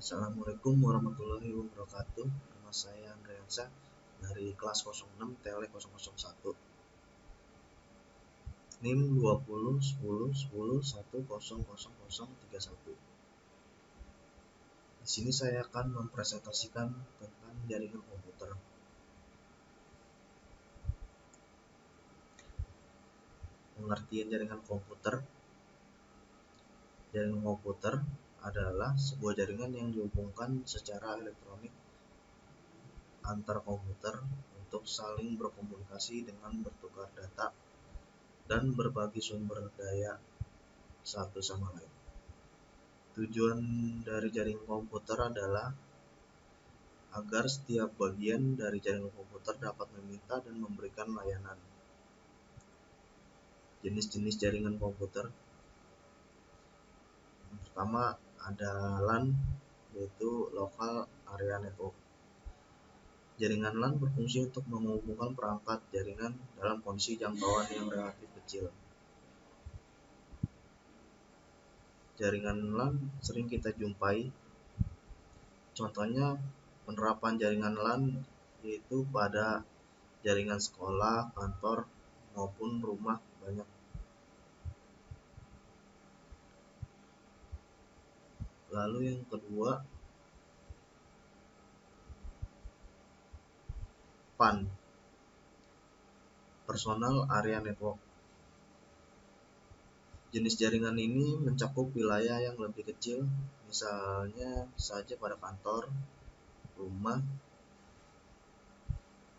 Assalamualaikum warahmatullahi wabarakatuh. Nama saya Andreansa dari kelas 06 TLE 001. NIM 201010101031. Di sini saya akan mempresentasikan tentang jaringan komputer. Pengertian jaringan komputer. Jaringan komputer adalah sebuah jaringan yang dihubungkan secara elektronik antar komputer untuk saling berkomunikasi dengan bertukar data dan berbagi sumber daya satu sama lain. Tujuan dari jaringan komputer adalah agar setiap bagian dari jaringan komputer dapat meminta dan memberikan layanan. Jenis-jenis jaringan komputer. Yang pertama ada LAN, yaitu Local Area Network. Jaringan LAN berfungsi untuk menghubungkan perangkat jaringan dalam kondisi jangkauan yang relatif kecil. Jaringan LAN sering kita jumpai. Contohnya penerapan jaringan LAN yaitu pada jaringan sekolah, kantor, maupun rumah banyak. Lalu yang kedua, PAN, Personal Area Network. Jenis jaringan ini mencakup wilayah yang lebih kecil, misalnya saja pada kantor, rumah.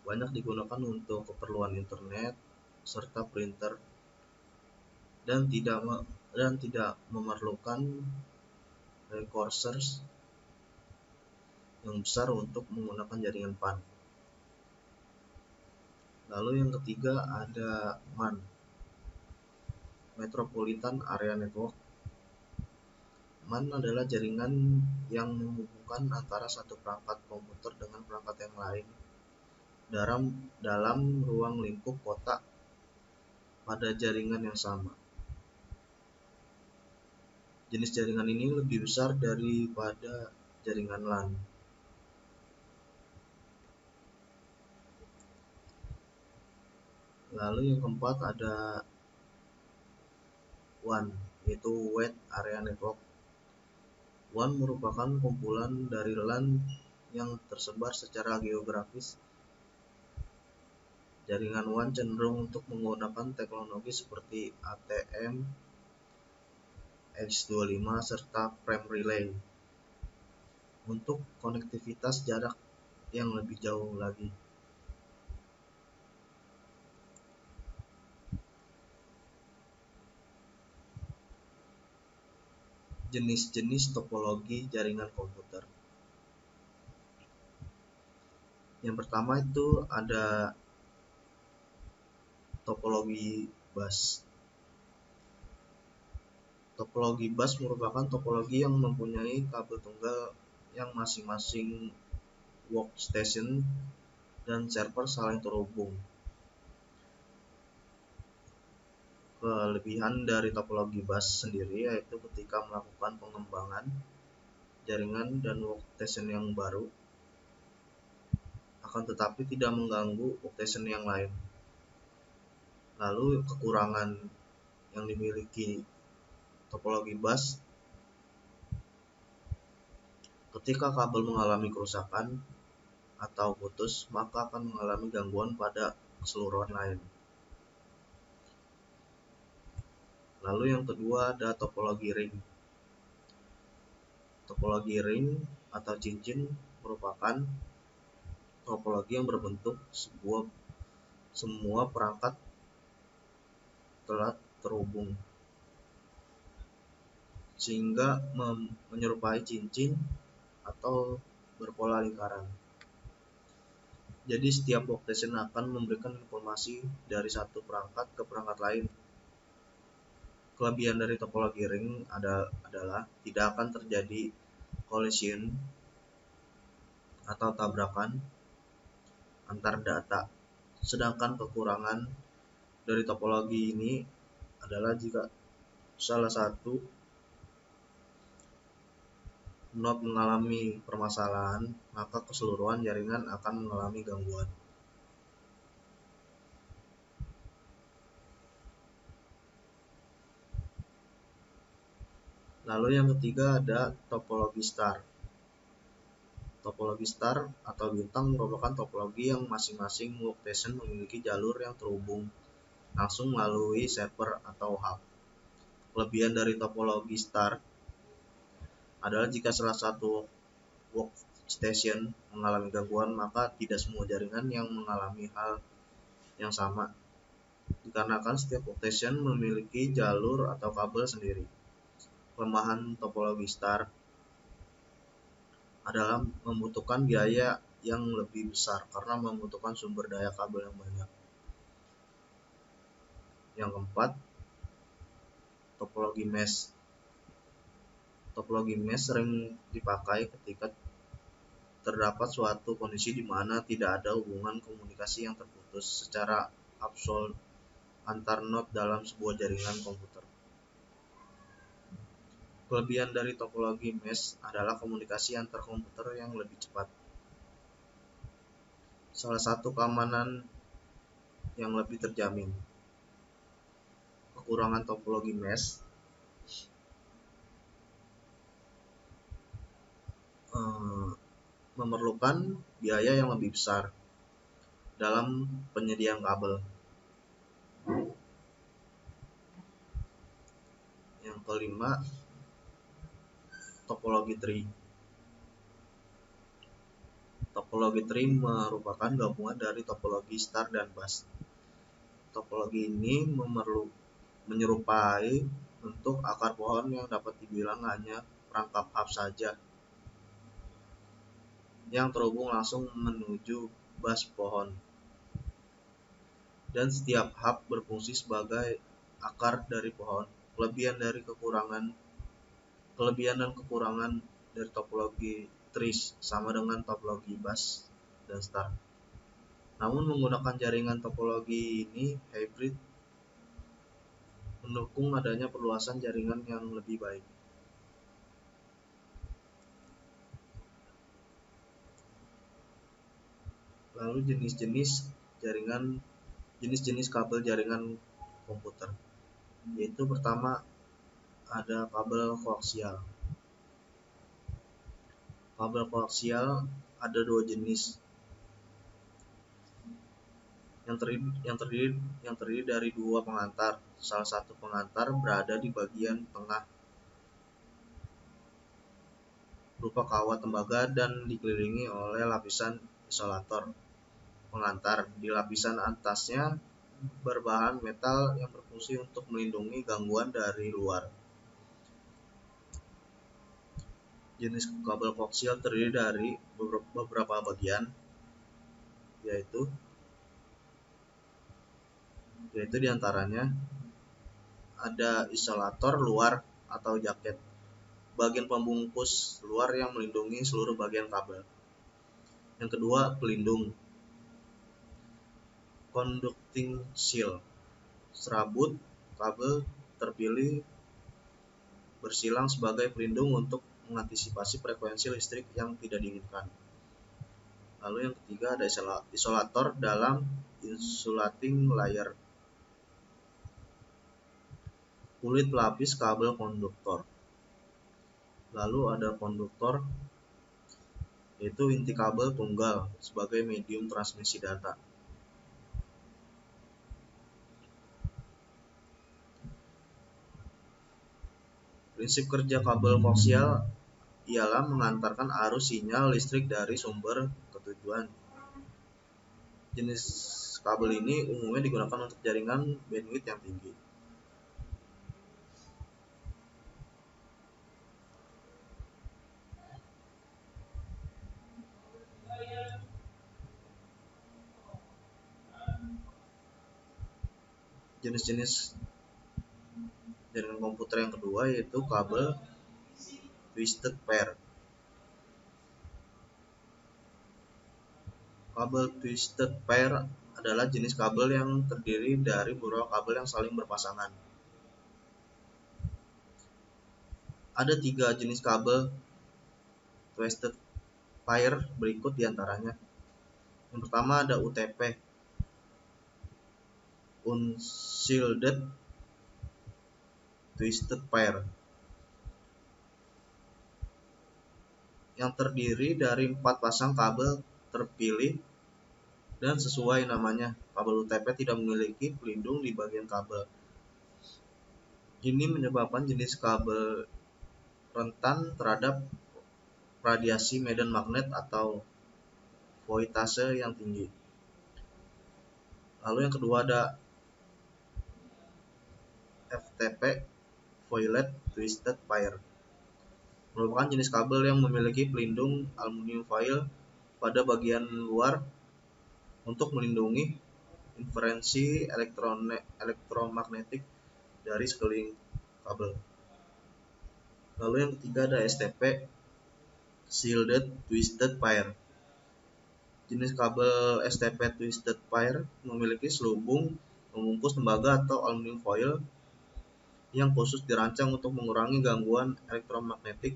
Banyak digunakan untuk keperluan internet serta printer dan tidak memerlukan recoursers yang besar untuk menggunakan jaringan PAN. Lalu yang ketiga ada MAN, Metropolitan Area Network. MAN adalah jaringan yang menghubungkan antara satu perangkat komputer dengan perangkat yang lain dalam ruang lingkup kota pada jaringan yang sama. Jenis jaringan ini lebih besar daripada jaringan LAN. Lalu yang keempat ada WAN, yaitu Wide Area Network. WAN merupakan kumpulan dari LAN yang tersebar secara geografis. Jaringan WAN cenderung untuk menggunakan teknologi seperti ATM, X25, serta frame relay untuk konektivitas jarak yang lebih jauh lagi. Jenis-jenis topologi jaringan komputer. Yang pertama itu ada topologi bus. Topologi bus merupakan topologi yang mempunyai kabel tunggal yang masing-masing workstation dan server saling terhubung. Kelebihan dari topologi bus sendiri yaitu ketika melakukan pengembangan jaringan dan workstation yang baru, akan tetapi tidak mengganggu workstation yang lain. Lalu kekurangan yang dimiliki topologi bus, ketika kabel mengalami kerusakan atau putus, maka akan mengalami gangguan pada keseluruhan lain. Lalu yang kedua ada topologi ring. Topologi ring atau cincin merupakan topologi yang berbentuk semua perangkat telah terhubung sehingga menyerupai cincin atau berpola lingkaran. Jadi setiap workstation akan memberikan informasi dari satu perangkat ke perangkat lain. Kelebihan dari topologi ring adalah tidak akan terjadi collision atau tabrakan antar data. Sedangkan kekurangan dari topologi ini adalah jika salah satu node mengalami permasalahan, maka keseluruhan jaringan akan mengalami gangguan. Lalu yang ketiga ada topologi star. Topologi star atau bintang merupakan topologi yang masing-masing workstation memiliki jalur yang terhubung langsung melalui server atau hub. Kelebihan dari topologi star adalah jika salah satu workstation mengalami gangguan, maka tidak semua jaringan yang mengalami hal yang sama, dikarenakan setiap workstation memiliki jalur atau kabel sendiri. Kelemahan topologi star adalah membutuhkan biaya yang lebih besar karena membutuhkan sumber daya kabel yang banyak. Yang keempat, topologi mesh. Topologi mesh sering dipakai ketika terdapat suatu kondisi di mana tidak ada hubungan komunikasi yang terputus secara absolut antar node dalam sebuah jaringan komputer. Kelebihan dari topologi mesh adalah komunikasi antar komputer yang lebih cepat. Salah satu keamanan yang lebih terjamin. Kekurangan topologi mesh memerlukan biaya yang lebih besar dalam penyediaan kabel. Yang kelima, topologi tree. Topologi tree merupakan gabungan dari topologi star dan bus. Topologi ini menyerupai bentuk akar pohon yang dapat dibilang hanya perangkap hub saja yang terhubung langsung menuju bus pohon, dan setiap hub berfungsi sebagai akar dari pohon. Kelebihan dan kekurangan dari topologi trees sama dengan topologi bus dan star. Namun menggunakan jaringan topologi ini hybrid mendukung adanya perluasan jaringan yang lebih baik. Lalu jenis-jenis kabel jaringan komputer, yaitu pertama ada kabel koaksial. Kabel koaksial ada dua jenis, yang terdiri dari dua pengantar. Salah satu pengantar berada di bagian tengah berupa kawat tembaga dan dikelilingi oleh lapisan isolator pengantar. Di lapisan atasnya berbahan metal yang berfungsi untuk melindungi gangguan dari luar. Jenis kabel koaksial terdiri dari beberapa bagian, yaitu diantaranya ada isolator luar atau jaket, bagian pembungkus luar yang melindungi seluruh bagian kabel. Yang kedua, pelindung, conducting shield, serabut kabel terpilih bersilang sebagai pelindung untuk mengantisipasi frekuensi listrik yang tidak diinginkan. Lalu yang ketiga ada isolator dalam insulating layer, kulit pelapis kabel konduktor. Lalu ada konduktor, yaitu inti kabel tunggal sebagai medium transmisi data. Prinsip kerja kabel koaksial ialah mengantarkan arus sinyal listrik dari sumber ke tujuan. Jenis kabel ini umumnya digunakan untuk jaringan bandwidth yang tinggi. Jenis-jenis jaringan komputer yang kedua yaitu kabel twisted pair. Kabel twisted pair adalah jenis kabel yang terdiri dari beberapa kabel yang saling berpasangan. Ada 3 jenis kabel Twisted Pair berikut diantaranya. Yang pertama ada UTP, Unshielded Twisted Pair, yang terdiri dari 4 pasang kabel terpilih dan sesuai namanya, kabel UTP tidak memiliki pelindung di bagian kabel. Ini menyebabkan jenis kabel rentan terhadap radiasi medan magnet atau voltase yang tinggi. Lalu yang kedua ada FTP, Foiled Twisted Pair, merupakan jenis kabel yang memiliki pelindung aluminium foil pada bagian luar untuk melindungi interferensi elektromagnetik dari sekeliling kabel. Lalu yang ketiga ada STP, Shielded Twisted Pair. Jenis kabel STP Twisted Pair memiliki selubung pembungkus tembaga atau aluminium foil yang khusus dirancang untuk mengurangi gangguan elektromagnetik.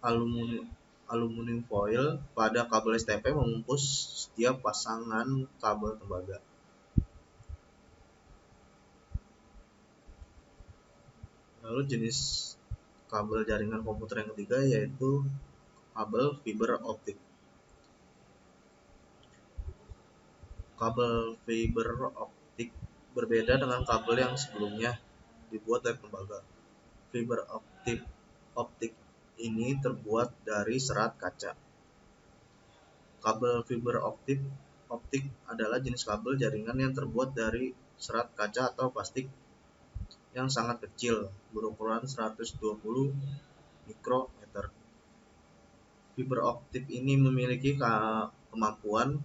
Aluminium foil pada kabel STP membungkus setiap pasangan kabel tembaga. Lalu jenis kabel jaringan komputer yang ketiga yaitu kabel fiber optik. Kabel fiber optik berbeda dengan kabel yang sebelumnya dibuat dari tembaga. Fiber optik ini terbuat dari serat kaca. Kabel fiber optik adalah jenis kabel jaringan yang terbuat dari serat kaca atau plastik yang sangat kecil, berukuran 120 mikrometer. Fiber optik ini memiliki kemampuan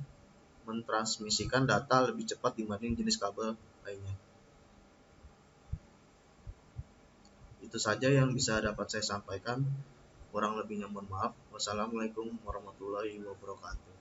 mentransmisikan data lebih cepat dibanding jenis kabel lainnya. Itu saja yang bisa dapat saya sampaikan. Kurang lebihnya mohon maaf. Wassalamualaikum warahmatullahi wabarakatuh.